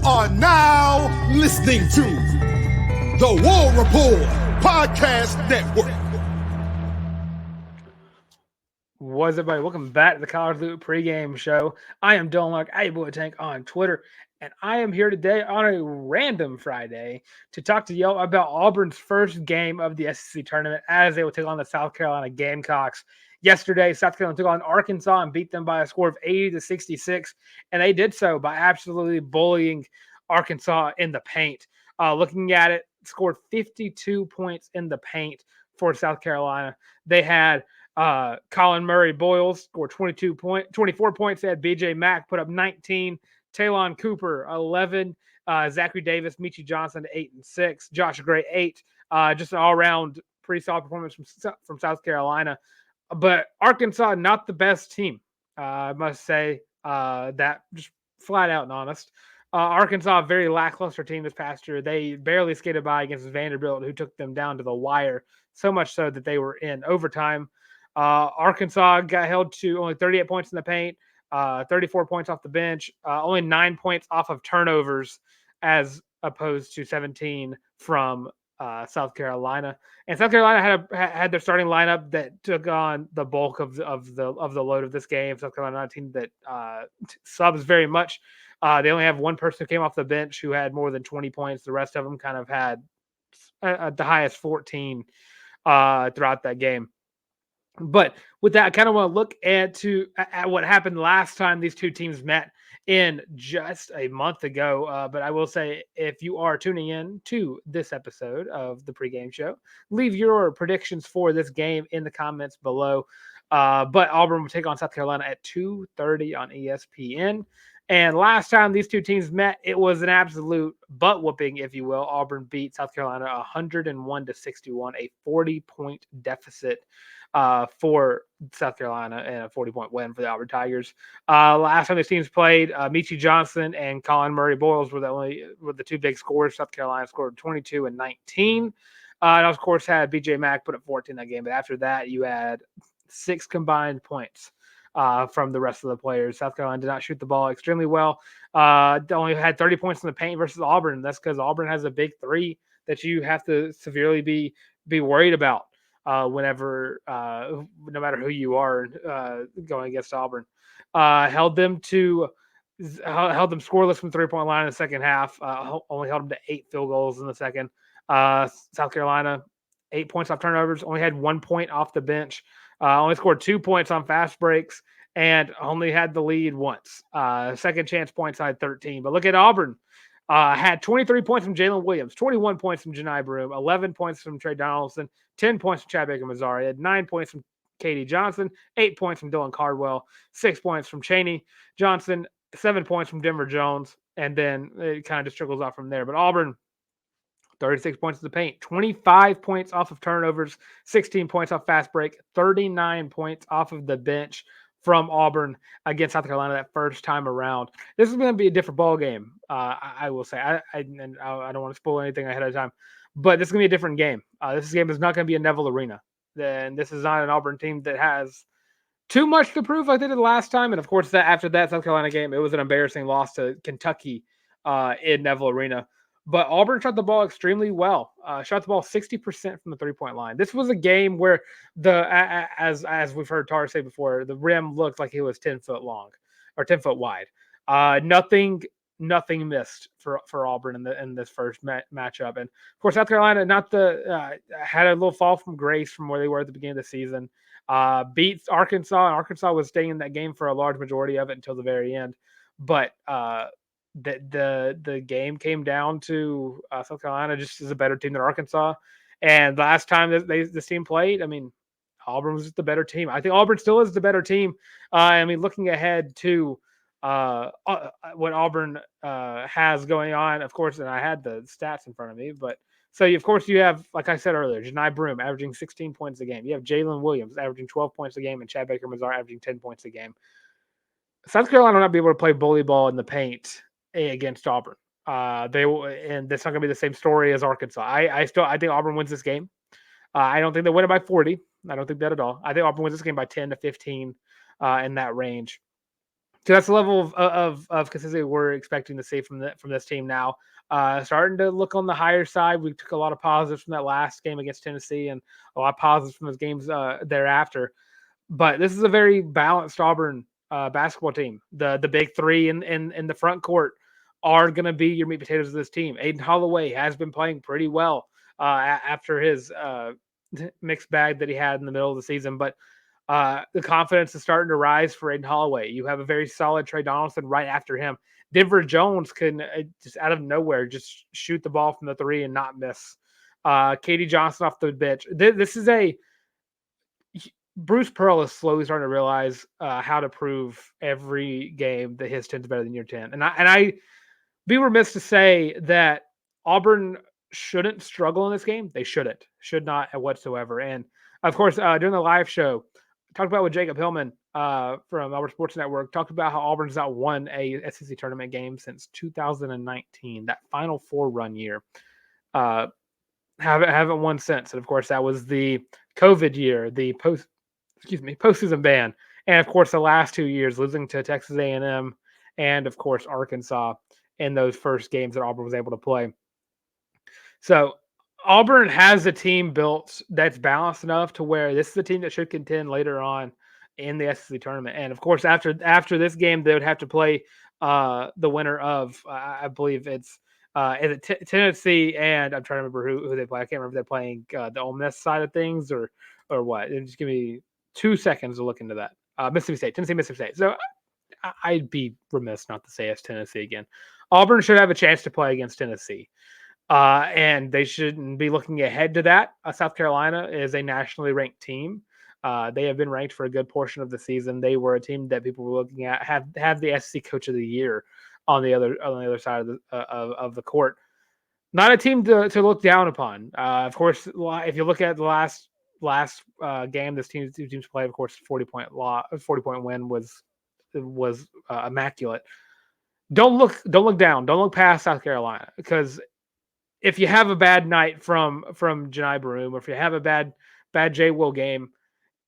are now listening to the War Report Podcast Network. What's up, everybody? Welcome back to the College Loop Pregame Show. I am Dylan Larck, @BoyTank on Twitter, and I am here today on a random Friday to talk to y'all about Auburn's first game of the SEC tournament as they will take on the South Carolina Gamecocks. Yesterday, South Carolina took on Arkansas and beat them by a score of 80-66, and they did so by absolutely bullying Arkansas in the paint. Looking at it, scored 52 points in the paint for South Carolina. They had Colin Boyles scored 24 points. They had BJ Mack put up 19, Talon Cooper 11, Zachary Davis, Michi Johnson 8 and 6, Josh Gray 8. Just an all-around pretty solid performance from South Carolina. But Arkansas, not the best team, I must say that, just flat out and honest. Arkansas, a very lackluster team this past year. They barely skated by against Vanderbilt, who took them down to the wire, so much so that they were in overtime. Arkansas got held to only 38 points in the paint, 34 points off the bench, only 9 points off of turnovers, as opposed to 17 from South Carolina. And South Carolina had their starting lineup that took on the bulk of the load of this game. South Carolina, a team that subs very much. They only have one person who came off the bench who had more than 20 points. The rest of them kind of had the highest 14 throughout that game. But with that, I kind of want to look at what happened last time these two teams met in just a month ago. But I will say, if you are tuning in to this episode of the pregame show, leave your predictions for this game in the comments below. But Auburn will take on South Carolina at 2:30 on ESPN. And last time these two teams met, it was an absolute butt whooping, if you will. Auburn beat South Carolina 101-61, a 40-point deficit for South Carolina and a 40-point win for the Auburn Tigers. Last time these teams played, Michi Johnson and Colin Boyles were the two big scorers. South Carolina scored 22 and 19. And of course had BJ Mack put up 14 that game. But after that, you had 6 combined points from the rest of the players. South Carolina did not shoot the ball extremely well. They only had 30 points in the paint versus Auburn. That's because Auburn has a big three that you have to severely be worried about whenever, no matter who you are going against Auburn. Held them scoreless from 3-point line in the second half. Only held them to 8 field goals in the second. South Carolina, 8 points off turnovers. Only had 1 point off the bench. Only scored 2 points on fast breaks and only had the lead once. Second chance points had 13. But look at Auburn. Had 23 points from Jalen Williams, 21 points from Janai Broome, 11 points from Trey Donaldson, 10 points from Chad Baker-Mazari, had 9 points from Katie Johnson, 8 points from Dylan Cardwell, 6 points from Chaney Johnson, 7 points from Denver Jones, and then it kind of just trickles off from there. But Auburn, 36 points in the paint, 25 points off of turnovers, 16 points off fast break, 39 points off of the bench from Auburn against South Carolina that first time around. This is going to be a different ball game. I will say. I don't want to spoil anything ahead of time, but this is going to be a different game. This game is not going to be a Neville Arena. Then this is not an Auburn team that has too much to prove like they did last time. And of course, after that South Carolina game, it was an embarrassing loss to Kentucky in Neville Arena. But Auburn shot the ball extremely well. Shot the ball 60% from the 3-point line. This was a game where as we've heard Tarr say before, the rim looked like it was 10 foot long or 10 foot wide. Nothing missed for Auburn in this first matchup. And of course, South Carolina had a little fall from grace from where they were at the beginning of the season. Beats Arkansas, and Arkansas was staying in that game for a large majority of it until the very end. But the game came down to South Carolina just as a better team than Arkansas. And last time this team played, I mean, Auburn was just the better team. I think Auburn still is the better team. Looking ahead to what Auburn has going on, of course, and I had the stats in front of me, but so of course you have, like I said earlier, Janai Broome averaging 16 points a game. You have Jalen Williams averaging 12 points a game, and Chad Baker-Mazari averaging 10 points a game. South Carolina will not be able to play bully ball in the paint against Auburn. They will, and that's not going to be the same story as Arkansas. I think Auburn wins this game. I don't think they win it by 40. I don't think that at all. I think Auburn wins this game by 10 to 15 in that range. that's the level of consistency we're expecting to see from this team now. Starting to look on the higher side. We took a lot of positives from that last game against Tennessee and a lot of positives from those games thereafter. But this is a very balanced Auburn basketball team. The big three in the front court are going to be your meat potatoes of this team. Aiden Holloway has been playing pretty well after his mixed bag that he had in the middle of the season. But the confidence is starting to rise for Aiden Holloway. You have a very solid Trey Donaldson right after him. Denver Jones can just out of nowhere just shoot the ball from the three and not miss. Katie Johnson off the bench. This is Bruce Pearl is slowly starting to realize how to prove every game that his 10 is better than your 10. And I be remiss to say that Auburn shouldn't struggle in this game. They should not whatsoever. And of course, during the live show, talked about with Jacob Hillman from Auburn Sports Network, talked about how Auburn's not won a SEC tournament game since 2019, that Final Four run year. Haven't won since. And of course, that was the COVID year, the postseason ban, and of course the last 2 years losing to Texas A&M and of course Arkansas in those first games that Auburn was able to play. So Auburn has a team built that's balanced enough to where this is a team that should contend later on in the SEC tournament. And of course, after this game, they would have to play the winner of I believe it's Tennessee, and I'm trying to remember who they play. I can't remember if they're playing the Ole Miss side of things or what. Just give me 2 seconds to look into that. Tennessee, Mississippi State. So I'd be remiss not to say it's Tennessee again. Auburn should have a chance to play against Tennessee. And they shouldn't be looking ahead to that. South Carolina is a nationally ranked team. They have been ranked for a good portion of the season. They were a team that people were looking at, have the SEC Coach of the Year on the other side of the court. Not a team to look down upon. Of course, if you look at the last game two teams played, of course, 40-point win was immaculate. Don't look down. Don't look past South Carolina, because if you have a bad night from Janai Baroom, or if you have a bad J. Will game,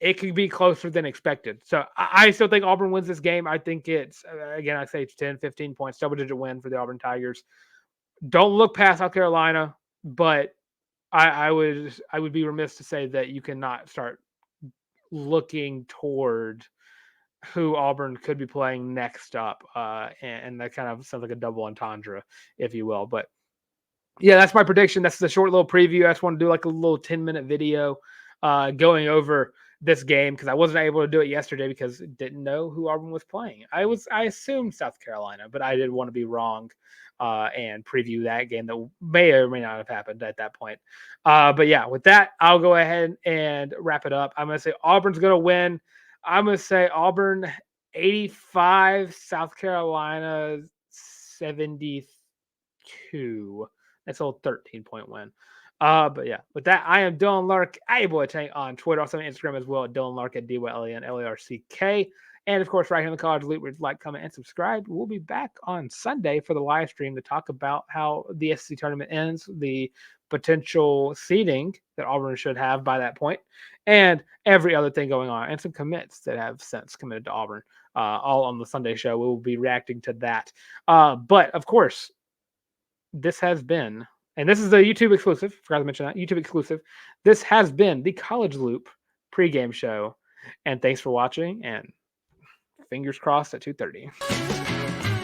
it could be closer than expected. So I still think Auburn wins this game. I think it's, again, I say it's 10, 15 points, double-digit win for the Auburn Tigers. Don't look past South Carolina, but I would be remiss to say that you cannot start looking toward who Auburn could be playing next up. And that kind of sounds like a double entendre, if you will. But yeah, that's my prediction. That's the short little preview. I just want to do like a little 10-minute video going over this game, because I wasn't able to do it yesterday because I didn't know who Auburn was playing. I assumed South Carolina, but I didn't want to be wrong and preview that game that may or may not have happened at that point. But yeah, with that, I'll go ahead and wrap it up. I'm going to say Auburn's going to win. I'm going to say Auburn 85, South Carolina 72. That's a 13-point win. But yeah, with that, I am Dylan Larck, @boytank on Twitter, also on Instagram as well, at Dylan Larck, at DYLENLARCK. And of course, right here on the College Loop, where like, comment, and subscribe. We'll be back on Sunday for the live stream to talk about how the SEC tournament ends, the potential seeding that Auburn should have by that point, and every other thing going on, and some commits that have since committed to Auburn. All on the Sunday show. We will be reacting to that. But of course, this has been, and this is a YouTube exclusive, forgot to mention that, YouTube exclusive. This has been the College Loop pregame show. And thanks for watching, and fingers crossed at 2:30.